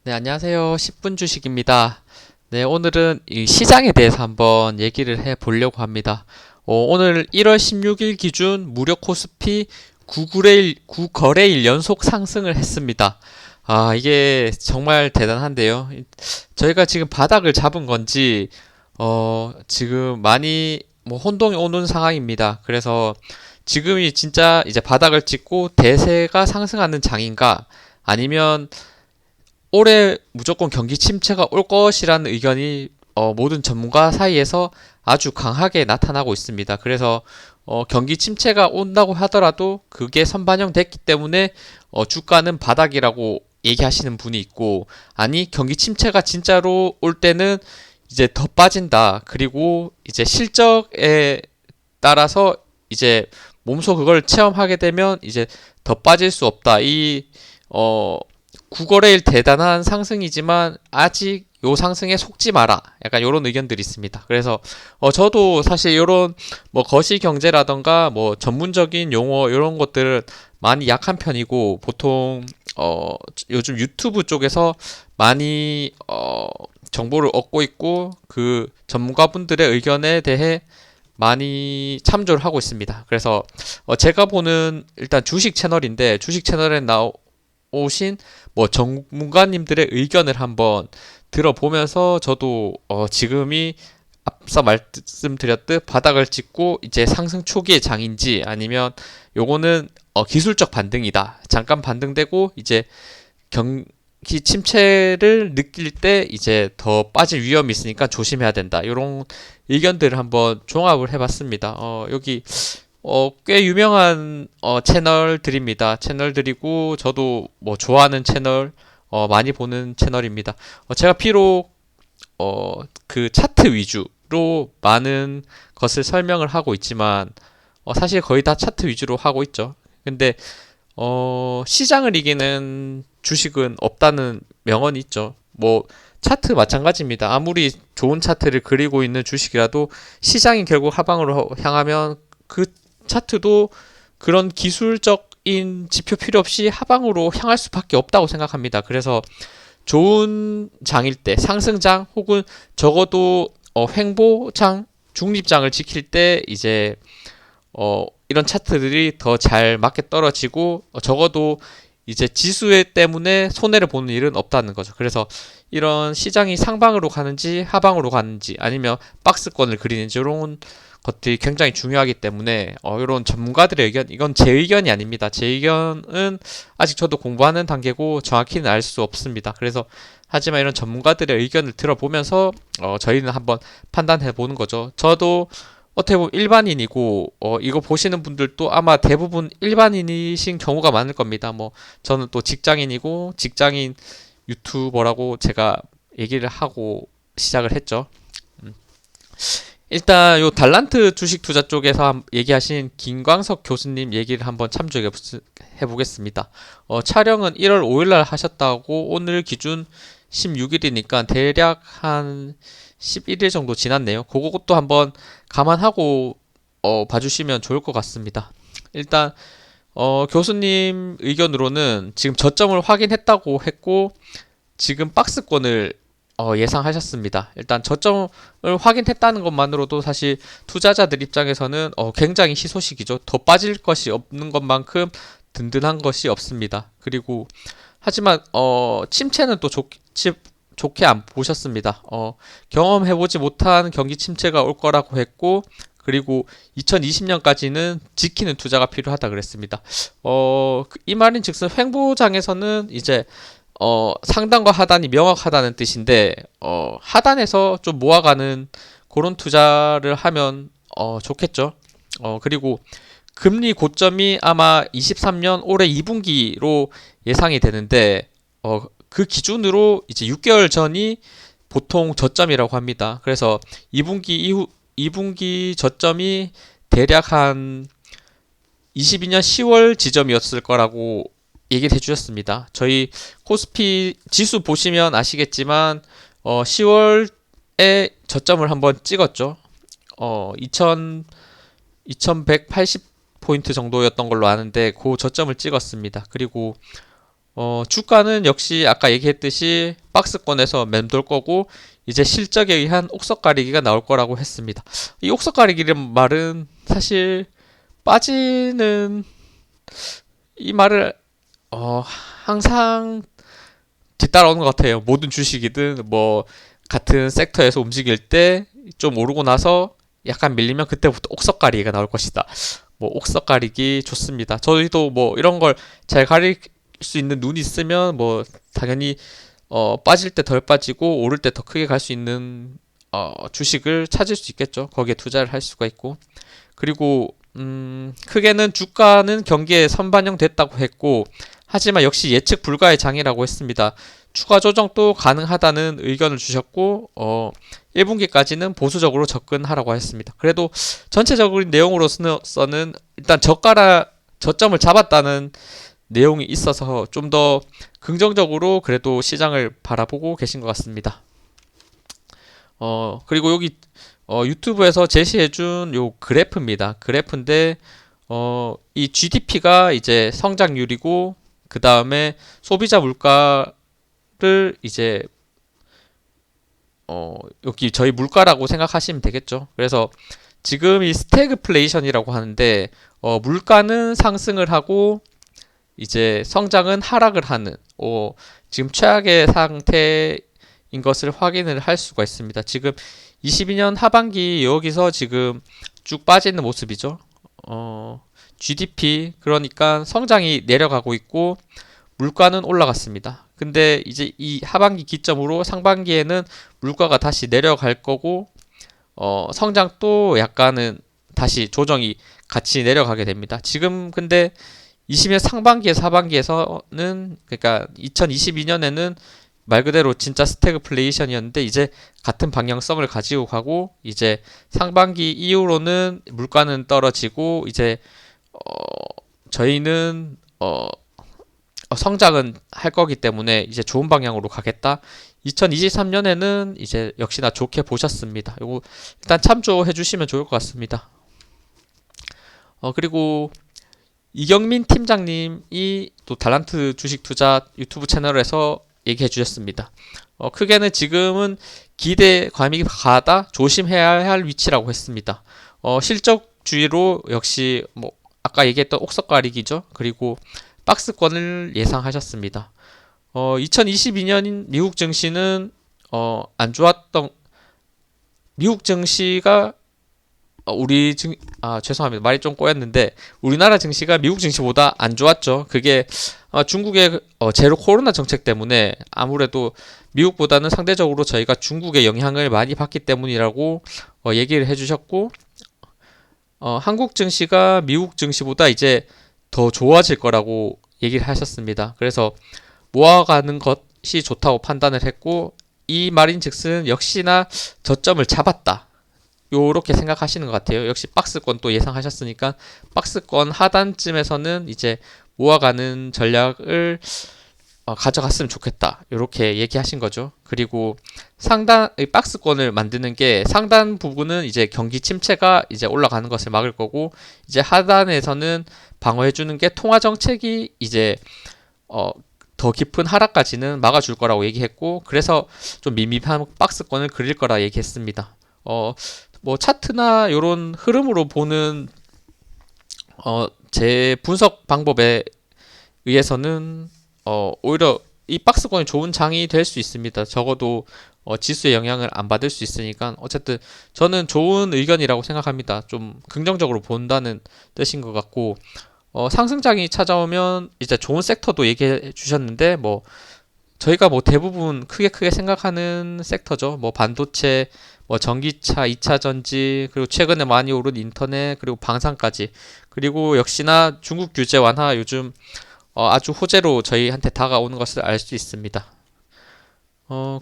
네, 안녕하세요. 10분 주식입니다. 네, 오늘은 이 시장에 대해서 한번 얘기를 해 보려고 합니다. 오늘 1월 16일 기준 무료 코스피 9거래일 연속 상승을 했습니다. 아, 이게 정말 대단한데요. 저희가 지금 바닥을 잡은 건지, 지금 많이 뭐 혼동이 오는 상황입니다. 그래서 지금이 진짜 이제 바닥을 찍고 대세가 상승하는 장인가, 아니면 올해 무조건 경기 침체가 올 것이라는 의견이 모든 전문가 사이에서 아주 강하게 나타나고 있습니다. 그래서 경기 침체가 온다고 하더라도 그게 선반영됐기 때문에 주가는 바닥이라고 얘기하시는 분이 있고, 아니 경기 침체가 진짜로 올 때는 이제 더 빠진다. 그리고 이제 실적에 따라서 이제 몸소 그걸 체험하게 되면 이제 더 빠질 수 없다. 어, 9거래일 대단한 상승이지만 아직 요 상승에 속지 마라. 약간 요런 의견들이 있습니다. 그래서 저도 사실 요런 뭐 거시 경제라던가 뭐 전문적인 용어 요런 것들은 많이 약한 편이고, 보통 요즘 유튜브 쪽에서 많이 정보를 얻고 있고, 그 전문가분들의 의견에 대해 많이 참조를 하고 있습니다. 그래서 제가 보는 일단 주식 채널인데, 주식 채널에 나오신 뭐 전문가님들의 의견을 한번 들어보면서 저도 지금이 앞서 말씀드렸듯 바닥을 찍고 이제 상승 초기의 장인지, 아니면 요거는 기술적 반등이다, 잠깐 반등되고 이제 경기 침체를 느낄 때 이제 더 빠질 위험이 있으니까 조심해야 된다, 이런 의견들을 한번 종합을 해봤습니다. 여기 꽤 유명한 채널들입니다. 채널들이고 저도 뭐 좋아하는 채널, 많이 보는 채널입니다. 제가 비록 그 차트 위주로 많은 것을 설명을 하고 있지만, 사실 거의 다 차트 위주로 하고 있죠. 근데 시장을 이기는 주식은 없다는 명언이 있죠. 뭐 차트 마찬가지입니다. 아무리 좋은 차트를 그리고 있는 주식이라도 시장이 결국 하방으로 향하면 그 차트도 그런 기술적인 지표 필요 없이 하방으로 향할 수밖에 없다고 생각합니다. 그래서 좋은 장일 때, 상승장 혹은 적어도 횡보장, 중립장을 지킬 때 이제 이런 차트들이 더 잘 맞게 떨어지고, 적어도 이제 지수에 때문에 손해를 보는 일은 없다는 거죠. 그래서 이런 시장이 상방으로 가는지 하방으로 가는지 아니면 박스권을 그리는지 이런 것들이 굉장히 중요하기 때문에 이런 전문가들의 의견, 이건 제 의견이 아닙니다. 제 의견은 아직 저도 공부하는 단계고 정확히는 알 수 없습니다. 그래서 하지만 이런 전문가들의 의견을 들어보면서 저희는 한번 판단해 보는 거죠. 저도 어떻게 보면 일반인이고, 이거 보시는 분들도 아마 대부분 일반인이신 경우가 많을 겁니다. 뭐 저는 또 직장인이고 직장인 유튜버라고 제가 얘기를 하고 시작을 했죠. 음. 일단 요 달란트 주식 투자 쪽에서 얘기하신 김광석 교수님 얘기를 한번 참조해 보겠습니다. 촬영은 1월 5일 날 하셨다고, 오늘 기준 16일이니까 대략 한 11일 정도 지났네요. 그것도 한번 감안하고 봐주시면 좋을 것 같습니다. 일단 교수님 의견으로는 지금 저점을 확인했다고 했고, 지금 박스권을 예상하셨습니다. 일단 저점을 확인했다는 것만으로도 사실 투자자들 입장에서는 굉장히 희소식이죠. 더 빠질 것이 없는 것만큼 든든한 것이 없습니다. 그리고 하지만 침체는 또 좋게 안 보셨습니다. 경험해보지 못한 경기 침체가 올 거라고 했고, 그리고 2020년까지는 지키는 투자가 필요하다 그랬습니다. 이 말인 즉슨 횡보장에서는 이제 상단과 하단이 명확하다는 뜻인데, 하단에서 좀 모아가는 그런 투자를 하면 좋겠죠. 그리고 금리 고점이 아마 23년 올해 2분기로 예상이 되는데, 그 기준으로 이제 6개월 전이 보통 저점이라고 합니다. 그래서 2분기 저점이 대략 한 22년 10월 지점이었을 거라고 얘기를 해주셨습니다. 저희 코스피 지수 보시면 아시겠지만 10월에 저점을 한번 찍었죠. 2180포인트 정도였던 걸로 아는데 그 저점을 찍었습니다. 그리고 주가는 역시 아까 얘기했듯이 박스권에서 맴돌 거고 이제 실적에 의한 옥석 가리기가 나올 거라고 했습니다. 이 옥석 가리기란 말은 사실 빠지는 이 말을 항상 뒤따라오는 것 같아요. 모든 주식이든 뭐 같은 섹터에서 움직일 때 좀 오르고 나서 약간 밀리면 그때부터 옥석 가리기가 나올 것이다. 뭐 옥석 가리기 좋습니다. 저희도 뭐 이런 걸 잘 가릴 수 있는 눈이 있으면 뭐 당연히 빠질 때 덜 빠지고 오를 때 더 크게 갈 수 있는 주식을 찾을 수 있겠죠. 거기에 투자를 할 수가 있고 그리고 크게는 주가는 경기에 선반영됐다고 했고 하지만 역시 예측 불가의 장이라고 했습니다. 추가 조정도 가능하다는 의견을 주셨고 1분기까지는 보수적으로 접근하라고 했습니다. 그래도 전체적인 내용으로서는 일단 저점을 잡았다는 내용이 있어서 좀 더 긍정적으로 그래도 시장을 바라보고 계신 것 같습니다. 그리고 여기 유튜브에서 제시해준 요 그래프입니다. 그래프인데 이 GDP가 이제 성장률이고 그 다음에 소비자 물가를 이제 여기 저희 물가라고 생각하시면 되겠죠. 그래서 지금 이 스태그플레이션이라고 하는데 물가는 상승을 하고 이제 성장은 하락을 하는 지금 최악의 상태인 것을 확인을 할 수가 있습니다. 지금 22년 하반기 여기서 지금 쭉 빠지는 모습이죠. GDP 그러니까 성장이 내려가고 있고 물가는 올라갔습니다. 근데 이제 이 하반기 기점으로 상반기에는 물가가 다시 내려갈 거고 성장도 약간은 다시 조정이 같이 내려가게 됩니다. 지금 근데 20년 상반기에서 하반기에서는 그러니까 2022년에는 말 그대로 진짜 스태그플레이션이었는데 이제 같은 방향성을 가지고 가고 이제 상반기 이후로는 물가는 떨어지고 이제 저희는 성장은 할 거기 때문에 이제 좋은 방향으로 가겠다. 2023년에는 이제 역시나 좋게 보셨습니다. 이거 일단 참조해 주시면 좋을 것 같습니다. 그리고 이경민 팀장님이 또 달란트 주식 투자 유튜브 채널에서 얘기해 주셨습니다. 크게는 지금은 기대 감이 가다 조심해야 할 위치라고 했습니다. 실적주의로 역시 뭐 아까 얘기했던 옥석 가리기죠. 그리고 박스권을 예상하셨습니다. 2022년 미국 증시는 안 좋았던 미국 증시가 죄송합니다. 말이 좀 꼬였는데 우리나라 증시가 미국 증시보다 안 좋았죠. 그게 중국의 제로 코로나 정책 때문에 아무래도 미국보다는 상대적으로 저희가 중국의 영향을 많이 받기 때문이라고 얘기를 해주셨고 한국 증시가 미국 증시보다 이제 더 좋아질 거라고 얘기를 하셨습니다. 그래서 모아가는 것이 좋다고 판단을 했고 이 말인즉슨 역시나 저점을 잡았다. 요렇게 생각하시는 것 같아요. 역시 박스권 또 예상하셨으니까 박스권 하단쯤에서는 이제 모아가는 전략을 가져갔으면 좋겠다. 요렇게 얘기하신 거죠. 그리고 박스권을 만드는 게 상단 부분은 이제 경기 침체가 이제 올라가는 것을 막을 거고 이제 하단에서는 방어해주는 게 통화 정책이 이제 더 깊은 하락까지는 막아줄 거라고 얘기했고 그래서 좀 밋밋한 박스권을 그릴 거라 얘기했습니다. 뭐 차트나 요런 흐름으로 보는 제 분석 방법에 의해서는 오히려 이 박스권이 좋은 장이 될 수 있습니다. 적어도 지수의 영향을 안 받을 수 있으니까 어쨌든 저는 좋은 의견이라고 생각합니다. 좀 긍정적으로 본다는 뜻인 것 같고 상승장이 찾아오면 이제 좋은 섹터도 얘기해 주셨는데 뭐 저희가 뭐 대부분 크게 생각하는 섹터죠. 뭐 반도체, 뭐 전기차, 2차 전지, 그리고 최근에 많이 오른 인터넷, 그리고 방산까지. 그리고 역시나 중국 규제 완화 요즘 아주 호재로 저희한테 다가오는 것을 알 수 있습니다.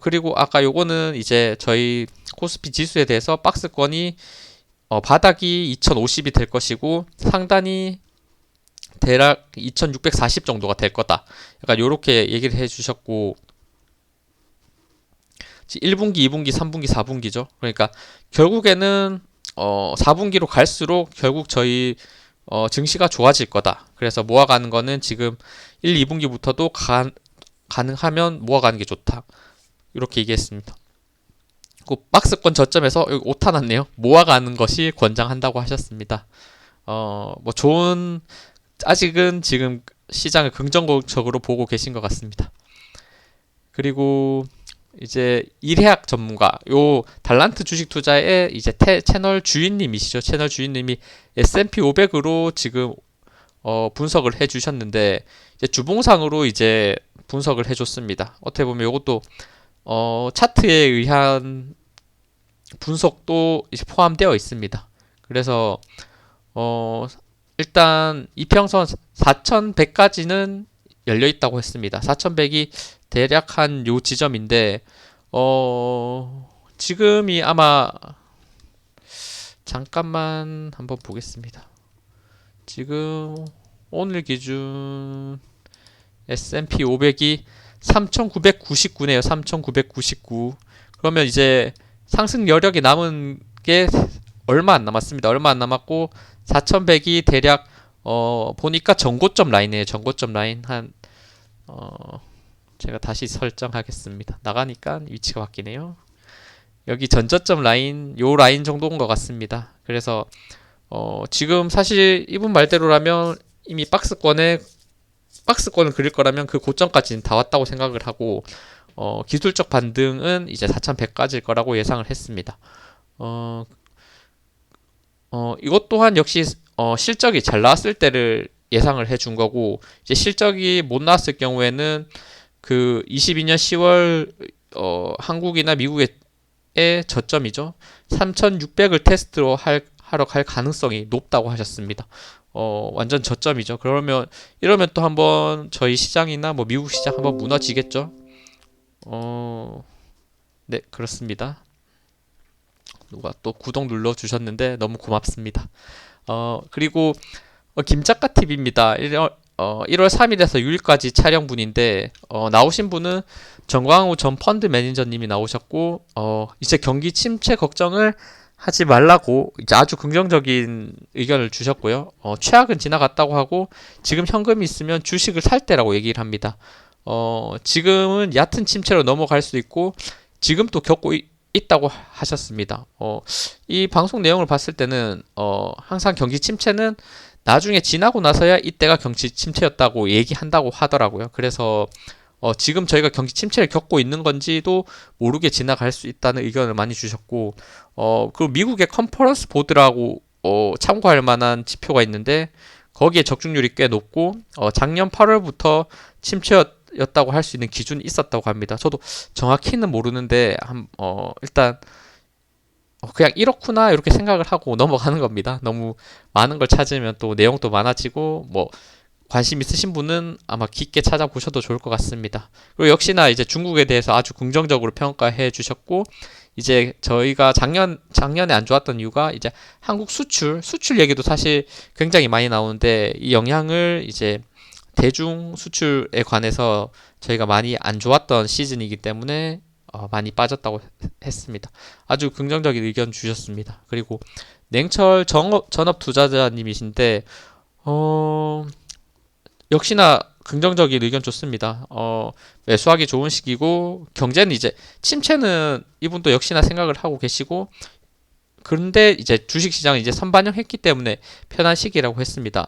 그리고 아까 요거는 이제 저희 코스피 지수에 대해서 박스권이 바닥이 2050이 될 것이고 상단이 대략 2640 정도가 될 거다. 약간 요렇게 얘기를 해 주셨고 1분기, 2분기, 3분기, 4분기죠. 그러니까 결국에는 4분기로 갈수록 결국 저희 증시가 좋아질 거다. 그래서 모아가는 거는 지금 1, 2분기부터도 가능하면 모아가는 게 좋다. 이렇게 얘기했습니다. 그 박스권 저점에서 여기 오타 났네요. 모아가는 것이 권장한다고 하셨습니다. 뭐 아직은 지금 시장을 긍정적으로 보고 계신 것 같습니다. 그리고 이제 일해학 전문가, 요 달란트 주식 투자의 이제 채널 주인님이시죠. 채널 주인님이 S&P 500으로 지금 분석을 해주셨는데, 이제 주봉상으로 이제 분석을 해줬습니다. 어떻게 보면 이것도 차트에 의한 분석도 이제 포함되어 있습니다. 그래서 일단 이평선 4100까지는 열려 있다고 했습니다. 4100이 대략 한 요 지점인데 지금이 아마 잠깐만 한번 보겠습니다. 지금 오늘 기준 S&P 500이 3999네요. 3999. 그러면 이제 상승 여력이 남은 게 얼마 안 남았습니다. 얼마 안 남았고 4100이 대략 보니까 전고점 라인이에요. 전고점 라인 제가 다시 설정하겠습니다. 나가니까 위치가 바뀌네요. 여기 전저점 라인, 요 라인 정도인 것 같습니다. 그래서 지금 사실 이분 말대로라면 이미 박스권을 그릴 거라면 그 고점까지는 다 왔다고 생각을 하고 기술적 반등은 이제 4100까지일 거라고 예상을 했습니다. 이것 또한 역시 실적이 잘 나왔을 때를 예상을 해준 거고, 이제 실적이 못 나왔을 경우에는 그 22년 10월 한국이나 미국의 저점이죠. 3600을 테스트로 하러 갈 가능성이 높다고 하셨습니다. 완전 저점이죠. 이러면 또 한번 저희 시장이나 뭐 미국 시장 한번 무너지겠죠. 네, 그렇습니다. 누가 또 구독 눌러 주셨는데 너무 고맙습니다. 그리고 김작가 TV입니다. 1월 3일에서 6일까지 촬영분인데 나오신 분은 정광우 전 펀드 매니저님이 나오셨고 이제 경기 침체 걱정을 하지 말라고 이제 아주 긍정적인 의견을 주셨고요. 최악은 지나갔다고 하고 지금 현금이 있으면 주식을 살 때라고 얘기를 합니다. 지금은 얕은 침체로 넘어갈 수 있고 지금 또 겪고 있다고 하셨습니다. 이 방송 내용을 봤을 때는 항상 경기 침체는 나중에 지나고 나서야 이때가 경기 침체였다고 얘기한다고 하더라고요. 그래서 지금 저희가 경기 침체를 겪고 있는 건지도 모르게 지나갈 수 있다는 의견을 많이 주셨고, 그리고 미국의 컨퍼런스 보드라고 참고할 만한 지표가 있는데 거기에 적중률이 꽤 높고 작년 8월부터 침체였다고 할 수 있는 기준이 있었다고 합니다. 저도 정확히는 모르는데 일단 그냥 이렇구나 이렇게 생각을 하고 넘어가는 겁니다. 너무 많은 걸 찾으면 또 내용도 많아지고 뭐 관심 있으신 분은 아마 깊게 찾아보셔도 좋을 것 같습니다. 그리고 역시나 이제 중국에 대해서 아주 긍정적으로 평가해 주셨고, 이제 저희가 작년에 안 좋았던 이유가 이제 한국 수출 얘기도 사실 굉장히 많이 나오는데 이 영향을 이제 대중 수출에 관해서 저희가 많이 안 좋았던 시즌이기 때문에 많이 빠졌다고 했습니다. 아주 긍정적인 의견 주셨습니다. 그리고 냉철 전업 투자자님이신데 역시나 긍정적인 의견 좋습니다. 매수하기 좋은 시기고 경제는 이제 침체는 이분도 역시나 생각을 하고 계시고, 그런데 이제 주식시장은 이제 선반영했기 때문에 편한 시기라고 했습니다.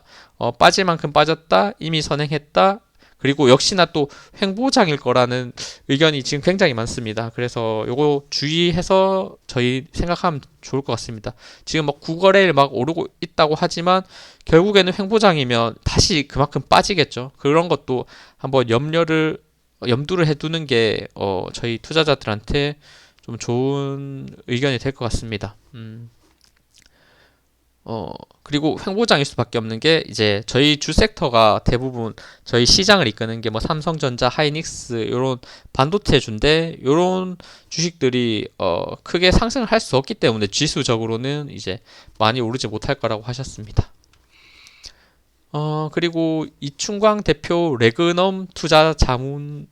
빠질 만큼 빠졌다, 이미 선행했다, 그리고 역시나 또 횡보장일 거라는 의견이 지금 굉장히 많습니다. 그래서 요거 주의해서 저희 생각하면 좋을 것 같습니다. 지금 막 구거래일 막 오르고 있다고 하지만 결국에는 횡보장이면 다시 그만큼 빠지겠죠. 그런 것도 한번 염두를 해두는 게 저희 투자자들한테 좀 좋은 의견이 될 것 같습니다. 그리고 횡보장일 수밖에 없는 게 이제 저희 주 섹터가 대부분 저희 시장을 이끄는 게 뭐 삼성전자, 하이닉스 이런 반도체주인데 이런 주식들이 크게 상승을 할 수 없기 때문에 지수적으로는 이제 많이 오르지 못할 거라고 하셨습니다. 그리고 이충광 대표 레그넘 투자 자문이신데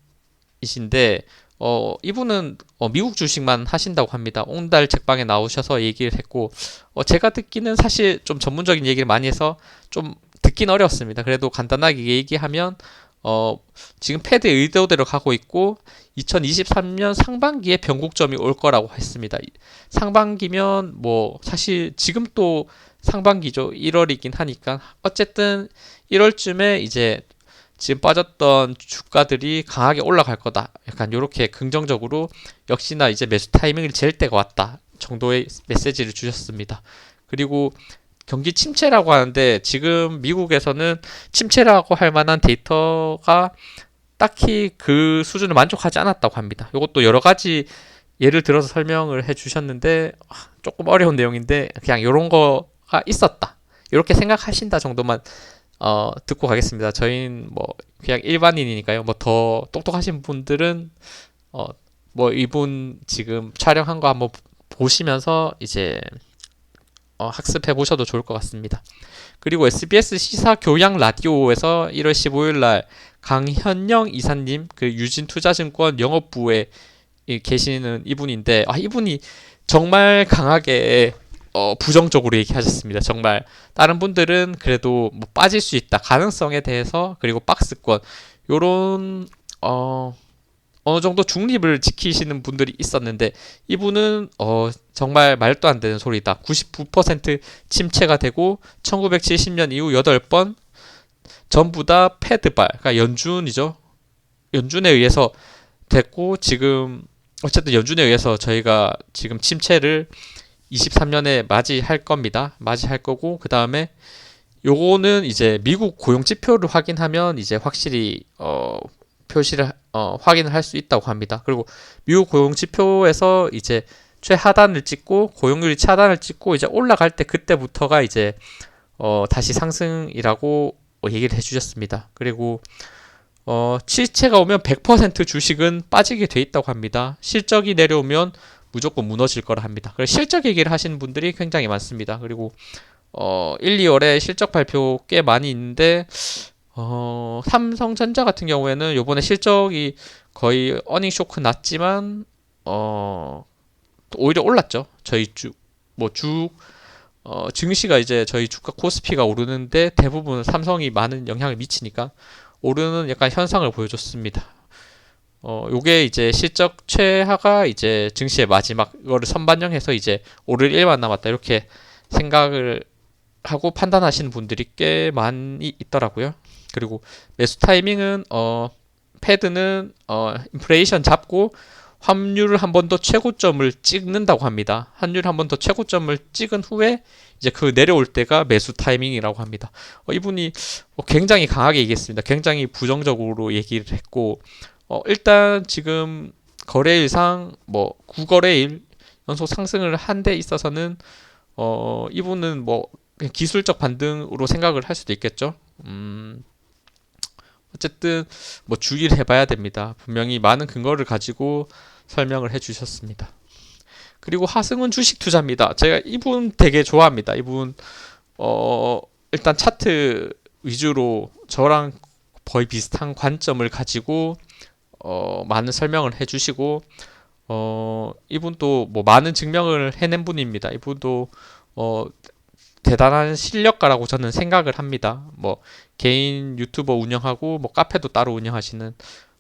이분은 미국 주식만 하신다고 합니다. 옹달 책방에 나오셔서 얘기를 했고, 제가 듣기는 사실 좀 전문적인 얘기를 많이 해서 좀 듣긴 어려웠습니다. 그래도 간단하게 얘기하면 어, 지금 패드 의도대로 가고 있고 2023년 상반기에 변곡점이 올 거라고 했습니다. 상반기면 뭐 사실 지금 또 상반기죠. 1월이긴 하니까 어쨌든 1월쯤에 이제 지금 빠졌던 주가들이 강하게 올라갈 거다. 약간 이렇게 긍정적으로 역시나 이제 매수 타이밍을 잴 때가 왔다 정도의 메시지를 주셨습니다. 그리고 경기 침체라고 하는데 지금 미국에서는 침체라고 할 만한 데이터가 딱히 그 수준을 만족하지 않았다고 합니다. 이것도 여러 가지 예를 들어서 설명을 해 주셨는데 조금 어려운 내용인데 그냥 이런 거가 있었다. 이렇게 생각하신다 정도만 듣고 가겠습니다. 저희는 뭐 그냥 일반인이니까요. 뭐 더 똑똑하신 분들은 뭐 이분 지금 촬영한 거 한번 보시면서 이제 학습해 보셔도 좋을 것 같습니다. 그리고 SBS 시사 교양 라디오에서 1월 15일 날 강현영 이사님 그 유진투자증권 영업부에 계시는 이분인데 이분이 정말 강하게 부정적으로 얘기하셨습니다. 정말 다른 분들은 그래도 뭐 빠질 수 있다 가능성에 대해서 그리고 박스권 요런 어느 정도 중립을 지키시는 분들이 있었는데 이분은 정말 말도 안 되는 소리다. 99% 침체가 되고 1970년 이후 8번 전부 다 패드발, 그러니까 연준이죠. 연준에 의해서 됐고 지금 어쨌든 연준에 의해서 저희가 지금 침체를 23년에 맞이할 겁니다. 맞이할 거고 그 다음에 요거는 이제 미국 고용 지표를 확인하면 이제 확실히 표시를 확인을 할 수 있다고 합니다. 그리고 미국 고용 지표에서 이제 최하단을 찍고 고용률이 차단을 찍고 이제 올라갈 때 그때부터가 이제 다시 상승이라고 얘기를 해주셨습니다. 그리고 실체가 오면 100% 주식은 빠지게 돼 있다고 합니다. 실적이 내려오면 무조건 무너질 거라 합니다. 그래서 실적 얘기를 하시는 분들이 굉장히 많습니다. 그리고 1, 2월에 실적 발표 꽤 많이 있는데 삼성전자 같은 경우에는 요번에 실적이 거의 어닝 쇼크 났지만 오히려 올랐죠. 저희 증시가 이제 저희 주가 코스피가 오르는데 대부분 삼성이 많은 영향을 미치니까 오르는 약간 현상을 보여줬습니다. 요게 이제 실적 최하가 이제 증시의 마지막 이거를 선반영해서 이제 오를 일만 남았다 이렇게 생각을 하고 판단하시는 분들이 꽤 많이 있더라고요. 그리고 매수 타이밍은 패드는 인플레이션 잡고 환율을 한 번 더 최고점을 찍는다고 합니다. 환율 한 번 더 최고점을 찍은 후에 이제 그 내려올 때가 매수 타이밍이라고 합니다. 이분이 굉장히 강하게 얘기했습니다. 굉장히 부정적으로 얘기를 했고 일단 지금 거래일상 뭐 9거래일 연속 상승을 한 데 있어서는 이분은 뭐 기술적 반등으로 생각을 할 수도 있겠죠. 어쨌든 뭐 주의를 해봐야 됩니다. 분명히 많은 근거를 가지고 설명을 해주셨습니다. 그리고 하승은 주식 투자입니다. 제가 이분 되게 좋아합니다. 이분 일단 차트 위주로 저랑 거의 비슷한 관점을 가지고 많은 설명을 해주시고 이분도 뭐 많은 증명을 해낸 분입니다. 이분도 대단한 실력가라고 저는 생각을 합니다. 뭐 개인 유튜버 운영하고 뭐 카페도 따로 운영하시는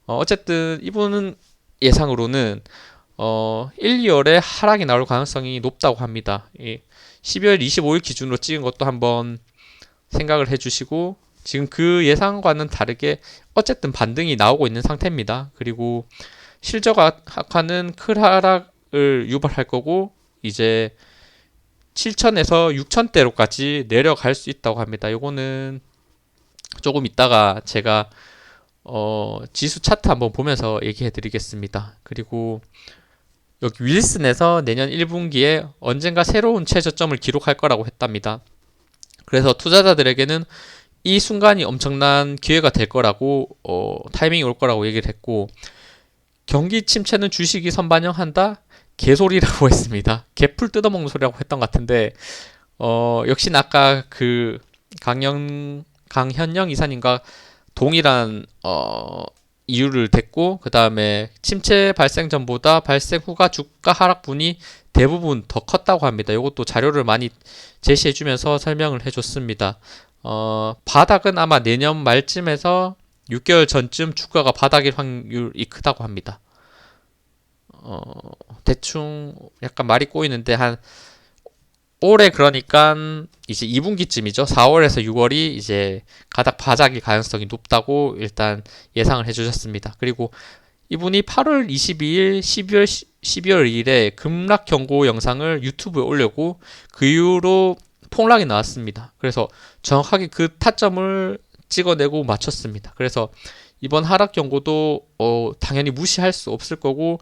어쨌든 이분은 예상으로는 1, 2월에 하락이 나올 가능성이 높다고 합니다. 12월 25일 기준으로 찍은 것도 한번 생각을 해주시고 지금 그 예상과는 다르게 어쨌든 반등이 나오고 있는 상태입니다. 그리고 실적 악화는 큰 하락을 유발할 거고 이제 7천에서 6천대로까지 내려갈 수 있다고 합니다. 요거는 조금 이따가 제가 지수 차트 한번 보면서 얘기해 드리겠습니다. 그리고 여기 윌슨에서 내년 1분기에 언젠가 새로운 최저점을 기록할 거라고 했답니다. 그래서 투자자들에게는 이 순간이 엄청난 기회가 될 거라고 타이밍이 올 거라고 얘기를 했고 경기 침체는 주식이 선반영한다? 개소리라고 했습니다. 개풀 뜯어먹는 소리라고 했던 것 같은데 역시나 아까 그 강현영 이사님과 동일한 이유를 댔고 그 다음에 침체 발생 전보다 발생 후가 주가 하락분이 대부분 더 컸다고 합니다. 이것도 자료를 많이 제시해주면서 설명을 해줬습니다. 바닥은 아마 내년 말쯤에서 6개월 전쯤 주가가 바닥일 확률이 크다고 합니다. 대충 약간 말이 꼬이는데 한 올해 그러니까 이제 2분기쯤이죠. 4월에서 6월이 이제 가닥 바닥일 가능성이 높다고 일단 예상을 해주셨습니다. 그리고 이분이 8월 22일, 12월 2일에 급락 경고 영상을 유튜브에 올렸고 그 이후로 폭락이 나왔습니다. 그래서 정확하게 그 타점을 찍어내고 맞췄습니다. 그래서 이번 하락 경고도 당연히 무시할 수 없을 거고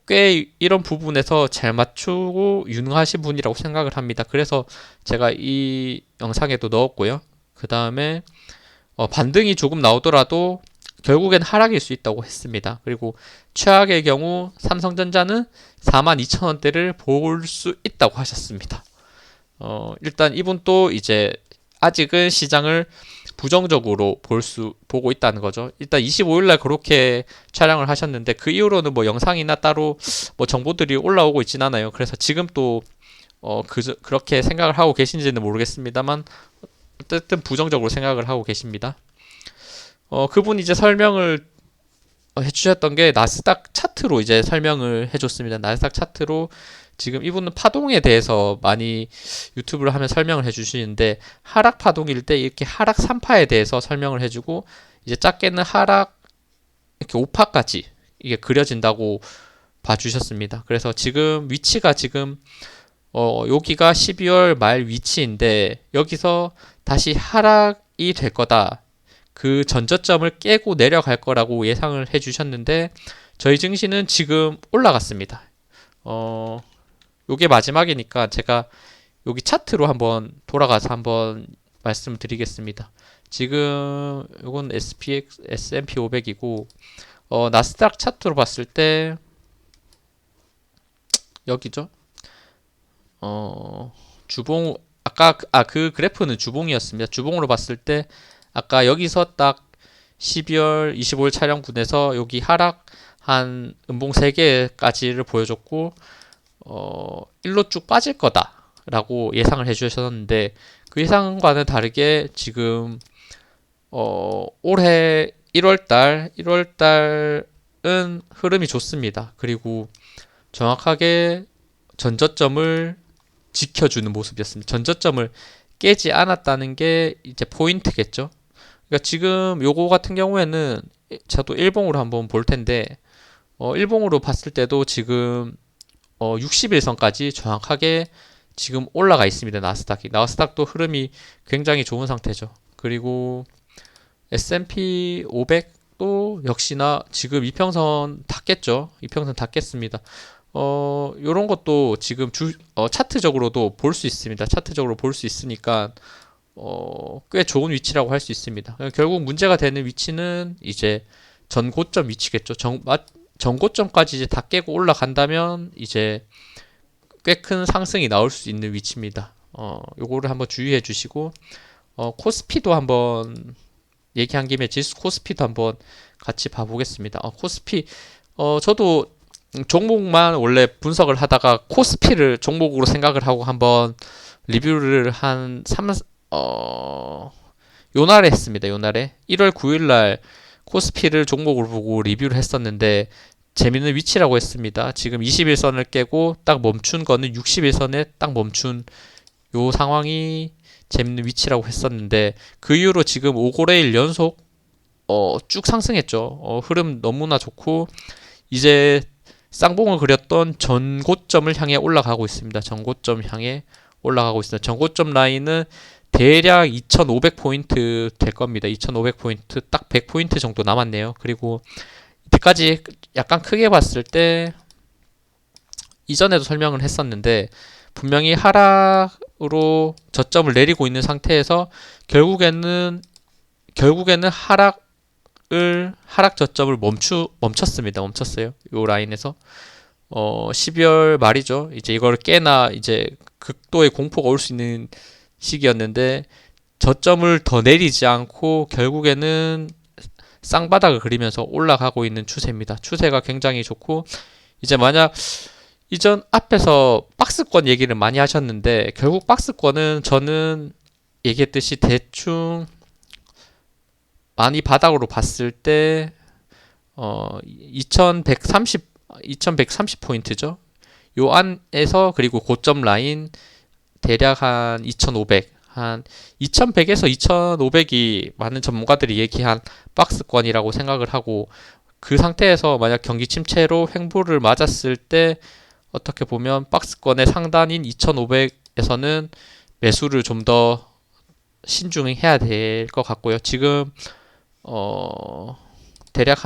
꽤 이런 부분에서 잘 맞추고 유능하신 분이라고 생각을 합니다. 그래서 제가 이 영상에도 넣었고요. 그 다음에 반등이 조금 나오더라도 결국엔 하락일 수 있다고 했습니다. 그리고 최악의 경우 삼성전자는 42,000원대를 볼 수 있다고 하셨습니다. 일단 이분 또 이제 아직은 시장을 부정적으로 보고 있다는 거죠. 일단 25일날 그렇게 촬영을 하셨는데 그 이후로는 뭐 영상이나 따로 뭐 정보들이 올라오고 있진 않아요. 그래서 지금 또 그렇게 생각을 하고 계신지는 모르겠습니다만 어쨌든 부정적으로 생각을 하고 계십니다. 그분이 이제 설명을 해주셨던 게 나스닥 차트로 이제 설명을 해줬습니다. 나스닥 차트로 지금 이분은 파동에 대해서 많이 유튜브를 하면 설명을 해주시는데 하락 파동일 때 이렇게 하락 3파에 대해서 설명을 해주고 이제 작게는 하락 이렇게 5파까지 이게 그려진다고 봐주셨습니다. 그래서 지금 위치가 지금 여기가 12월 말 위치인데 여기서 다시 하락이 될 거다. 그 전저점을 깨고 내려갈 거라고 예상을 해주셨는데 저희 증시는 지금 올라갔습니다. 요게 마지막이니까 제가 여기 차트로 한번 돌아가서 한번 말씀드리겠습니다. 지금 요건 SPX, S&P 500이고 나스닥 차트로 봤을 때 여기죠. 주봉 아까 그 그래프는 주봉이었습니다. 주봉으로 봤을 때 아까 여기서 딱 12월 25일 촬영분에서 여기 하락 한 음봉 3개까지를 보여줬고 일로 쭉 빠질 거다라고 예상을 해주셨는데 그 예상과는 다르게 지금 올해 1월달은 흐름이 좋습니다. 그리고 정확하게 전저점을 지켜주는 모습이었습니다. 전저점을 깨지 않았다는 게 이제 포인트겠죠. 그러니까 지금 요거 같은 경우에는 저도 일봉으로 한번 볼 텐데 일봉으로 봤을 때도 지금 60일선까지 정확하게 지금 올라가 있습니다. 나스닥도 흐름이 굉장히 좋은 상태죠. 그리고 S&P 500도 역시나 지금 이평선 닿겠죠. 이평선 닿겠습니다. 요런 것도 지금 차트적으로도 볼 수 있습니다. 차트적으로 볼 수 있으니까 꽤 좋은 위치라고 할 수 있습니다. 결국 문제가 되는 위치는 이제 전고점 위치겠죠. 전고점까지 이제 다 깨고 올라간다면 이제 꽤 큰 상승이 나올 수 있는 위치입니다. 요거를 한번 주의해 주시고 코스피도 한번 얘기한 김에 지수 코스피도 한번 같이 봐보겠습니다. 코스피 저도 종목만 원래 분석을 하다가 코스피를 종목으로 생각을 하고 한번 리뷰를 요날에 했습니다. 요날에 1월 9일날 코스피를 종목으로 보고 리뷰를 했었는데 재밌는 위치라고 했습니다. 지금 21선을 깨고 딱 멈춘 거는 61선에 딱 멈춘 요 상황이 재밌는 위치라고 했었는데 그 이후로 지금 5거래일 연속 쭉 상승했죠. 흐름 너무나 좋고 이제 쌍봉을 그렸던 전고점을 향해 올라가고 있습니다. 전고점 향해 올라가고 있습니다. 전고점 라인은 대략 2500포인트 될 겁니다. 2500포인트 딱 100포인트 정도 남았네요. 그리고 이때까지 약간 크게 봤을 때 이전에도 설명을 했었는데 분명히 하락으로 저점을 내리고 있는 상태에서 결국에는 하락 저점을 멈췄어요. 요 라인에서 12월 말이죠. 이제 이걸 깨나 이제 극도의 공포가 올 수 있는 시기였는데 저점을 더 내리지 않고 결국에는 쌍바닥을 그리면서 올라가고 있는 추세입니다. 추세가 굉장히 좋고 이제 만약 이전 앞에서 박스권 얘기를 많이 하셨는데 결국 박스권은 저는 얘기했듯이 대충 많이 바닥으로 봤을 때 2130포인트죠. 요 안에서 그리고 고점 라인 대략 한 2500, 한 2100에서 2500이 많은 전문가들이 얘기한 박스권이라고 생각을 하고, 그 상태에서 만약 경기 침체로 횡보를 맞았을 때 어떻게 보면 박스권의 상단인 2500에서는 매수를 좀 더 신중해야 될 것 같고요. 지금 대략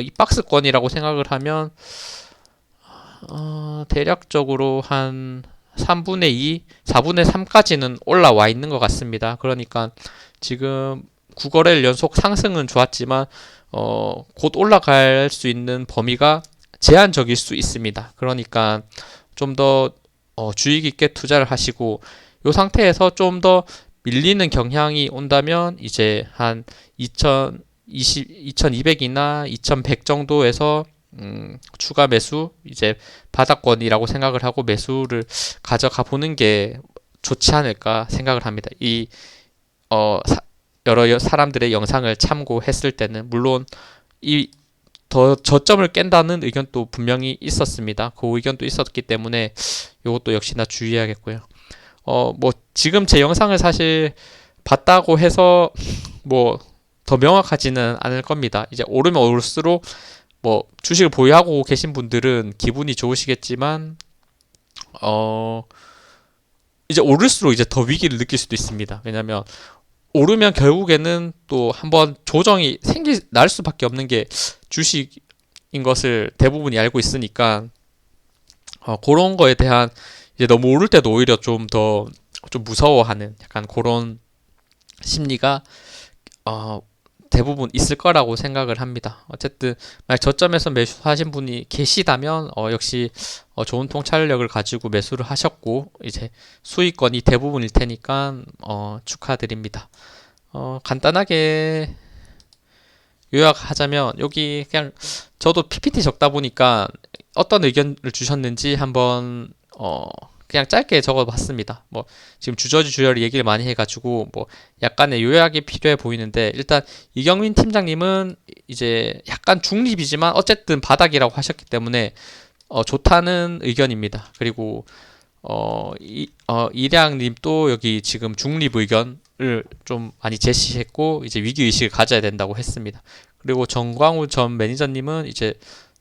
이 박스권이라고 생각을 하면 대략적으로 한 3분의 2, 4분의 3까지는 올라와 있는 것 같습니다. 그러니까 지금 9거래일 연속 상승은 좋았지만 곧 올라갈 수 있는 범위가 제한적일 수 있습니다. 그러니까 좀 더 주의 깊게 투자를 하시고, 이 상태에서 좀 더 밀리는 경향이 온다면 이제 한 2200이나 2100 정도에서 추가 매수, 이제 바닥권이라고 생각을 하고 매수를 가져가 보는 게 좋지 않을까 생각을 합니다. 여러 사람들의 영상을 참고했을 때는 물론 이 더 저점을 깬다는 의견도 분명히 있었습니다. 그 의견도 있었기 때문에 이것도 역시나 주의해야겠고요. 뭐 지금 제 영상을 사실 봤다고 해서 뭐 더 명확하지는 않을 겁니다. 이제 오르면 오를수록 뭐 주식을 보유하고 계신 분들은 기분이 좋으시겠지만 이제 오를수록 이제 더 위기를 느낄 수도 있습니다. 왜냐면 오르면 결국에는 또 한번 조정이 날 수밖에 없는 게 주식인 것을 대부분이 알고 있으니까 그런 거에 대한 이제 너무 오를 때도 오히려 좀 무서워하는 약간 그런 심리가 대부분 있을 거라고 생각을 합니다. 어쨌든 만약 저점에서 매수하신 분이 계시다면 역시 좋은 통찰력을 가지고 매수를 하셨고 이제 수익권이 대부분일 테니까 축하드립니다. 간단하게 요약하자면 여기 그냥 저도 PPT 적다 보니까 어떤 의견을 주셨는지 한번 그냥 짧게 적어봤습니다. 뭐 지금 주저리 얘기를 많이 해가지고 뭐 약간의 요약이 필요해 보이는데, 일단 이경민 팀장님은 이제 약간 중립이지만 어쨌든 바닥이라고 하셨기 때문에 좋다는 의견입니다. 그리고 이량님도 여기 지금 중립 의견을 좀 많이 제시했고 이제 위기 의식을 가져야 된다고 했습니다. 그리고 정광우 전 매니저님은 이제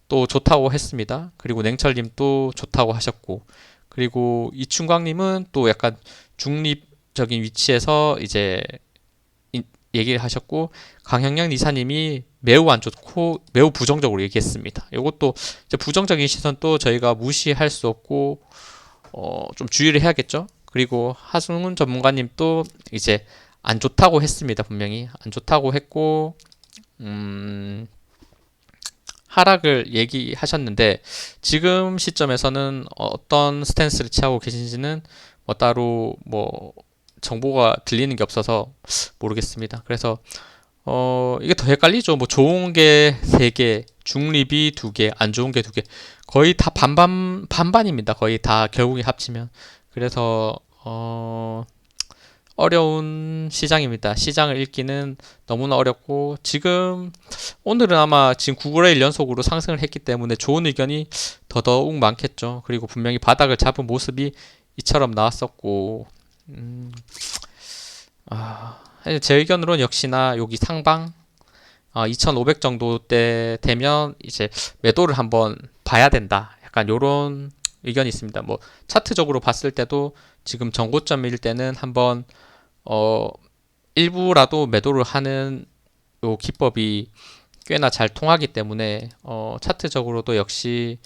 또 좋다고 했습니다. 그리고 냉철님도 좋다고 하셨고, 그리고 이춘광님은 또 약간 중립적인 위치에서 이제 얘기를 하셨고, 강형량 이사님이 매우 안 좋고 매우 부정적으로 얘기했습니다. 이것도 이제 부정적인 시선도 저희가 무시할 수 없고 좀 주의를 해야겠죠. 그리고 하승훈 전문가님도 이제 안 좋다고 했습니다. 분명히 안 좋다고 했고 하락을 얘기하셨는데, 지금 시점에서는 어떤 스탠스를 취하고 계신지는 뭐 따로 뭐 정보가 들리는 게 없어서 모르겠습니다. 그래서 이게 더 헷갈리죠. 뭐 좋은 게 3개, 중립이 2개, 안 좋은 게 2개, 거의 다 반반입니다. 거의 다 결국에 합치면. 그래서 어려운 시장입니다. 시장을 읽기는 너무나 어렵고, 오늘은 아마 지금 9거래일 연속으로 상승을 했기 때문에 좋은 의견이 더더욱 많겠죠. 그리고 분명히 바닥을 잡은 모습이 이처럼 나왔었고, 제 의견으로는 역시나 여기 상방 2500 정도 때 되면 이제 매도를 한번 봐야 된다. 약간 요런 의견이 있습니다. 뭐 차트적으로 봤을 때도 지금 전고점일 때는 한번 일부라도 매도를 하는 요 기법이 꽤나 잘 통하기 때문에 차트적으로도 역시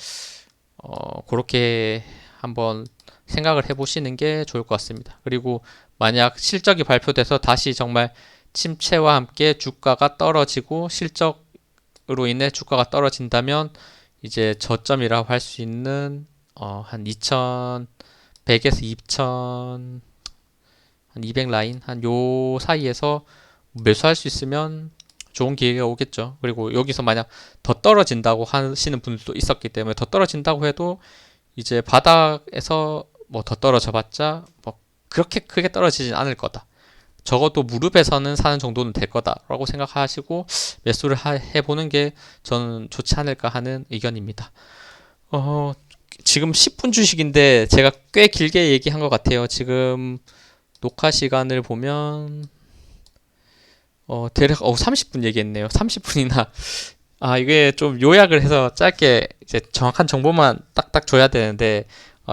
그렇게 한번 생각을 해보시는 게 좋을 것 같습니다. 그리고 만약 실적이 발표돼서 다시 정말 침체와 함께 주가가 떨어지고 실적으로 인해 주가가 떨어진다면 이제 저점이라고 할 수 있는 한 2100에서 2200 라인 한 요 사이에서 매수할 수 있으면 좋은 기회가 오겠죠. 그리고 여기서 만약 더 떨어진다고 하시는 분들도 있었기 때문에, 더 떨어진다고 해도 이제 바닥에서 뭐 더 떨어져 봤자 뭐 그렇게 크게 떨어지진 않을 거다. 적어도 무릎에서는 사는 정도는 될 거다라고 생각하시고 매수를 해보는 게 저는 좋지 않을까 하는 의견입니다. 지금 10분 주식인데 제가 꽤 길게 얘기한 것 같아요. 지금 녹화 시간을 보면 대략 30분 얘기했네요. 30분이나. 아, 이게 좀 요약을 해서 짧게 이제 정확한 정보만 딱딱 줘야 되는데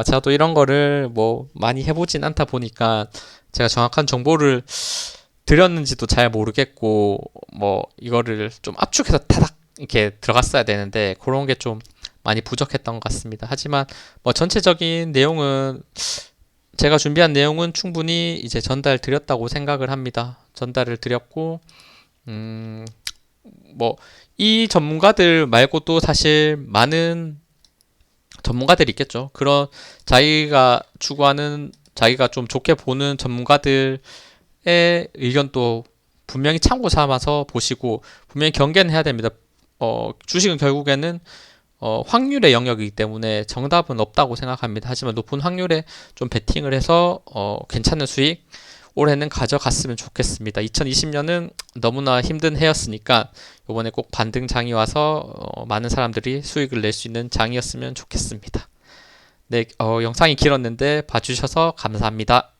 제가 또 이런 거를 뭐 많이 해보진 않다 보니까 제가 정확한 정보를 드렸는지도 잘 모르겠고 뭐 이거를 좀 압축해서 타닥 이렇게 들어갔어야 되는데 그런 게 좀 많이 부족했던 것 같습니다. 하지만 뭐 전체적인 내용은 제가 준비한 내용은 충분히 이제 전달 드렸다고 생각을 합니다. 전달을 드렸고 뭐 이 전문가들 말고도 사실 많은 전문가들이 있겠죠. 그런 자기가 추구하는 자기가 좀 좋게 보는 전문가들의 의견도 분명히 참고 삼아서 보시고 분명히 경계는 해야 됩니다. 주식은 결국에는 확률의 영역이기 때문에 정답은 없다고 생각합니다. 하지만 높은 확률에 좀 베팅을 해서 괜찮은 수익 올해는 가져갔으면 좋겠습니다. 2020년은 너무나 힘든 해였으니까 이번에 꼭 반등장이 와서 많은 사람들이 수익을 낼 수 있는 장이었으면 좋겠습니다. 네, 영상이 길었는데 봐주셔서 감사합니다.